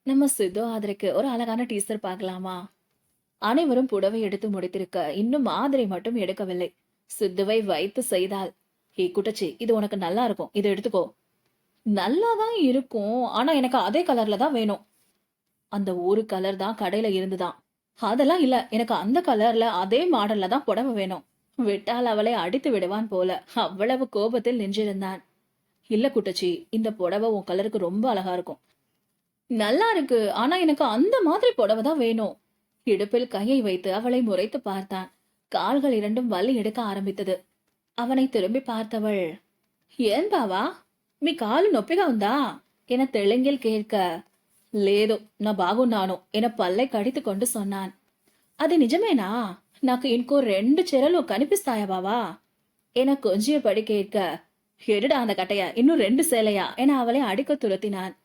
நம்ம சித்து ஆதரைக்கு ஒரு அழகான டீசர் பார்க்கலாமா? அனைவரும் புடவை எடுத்து முடித்திருக்க இன்னும் மாதிரி மட்டும் எடுக்கவில்லை. சித்துவை வைத்து செய்தால், "ஹே குட்டச்சி, இது உனக்கு நல்லா இருக்கும், இதை எடுத்துக்கோ." நல்லா தான் இருக்கும், ஆனா எனக்கு அதே கலர்ல தான் வேணும். அந்த ஒரு கலர் தான் கடையில இருந்துதான். அதெல்லாம் இல்ல, எனக்கு அந்த கலர்ல அதே மாடல்ல தான் புடவை வேணும். விட்டால் அவளை அடித்து விடுவான் போல அவ்வளவு கோபத்தில் நின்றிருந்தான். இல்ல குட்டச்சி, இந்த புடவை உன் கலருக்கு ரொம்ப அழகா இருக்கும். நல்லா இருக்கு, ஆனா எனக்கு அந்த மாதிரி புடவை தான் வேணும். இடுப்பில் கையை வைத்து அவளை முறைத்து பார்த்தான். கால்கள் இரண்டும் வலி எடுக்க ஆரம்பித்தது. அவனை திரும்பி பார்த்தவள், "ஏன் బావా, మీ కాలు నొప్పిగా ఉందా?" என தெலுங்கில் கேட்க, "లేదు, నా బాగున్నాను" என పల్లె కడితుకొంటూ சொன்னான். "అది నిజమేనా? నాకు ఇంకో 2 చీరలు కనిపిస్తాయా బావా?" என கொஞ்சியபடி கேட்க, "எடுடா அந்த கட்டைய, இன்னும் 2 சேலையா?" என அவளை அடிக்க துரத்தினான்.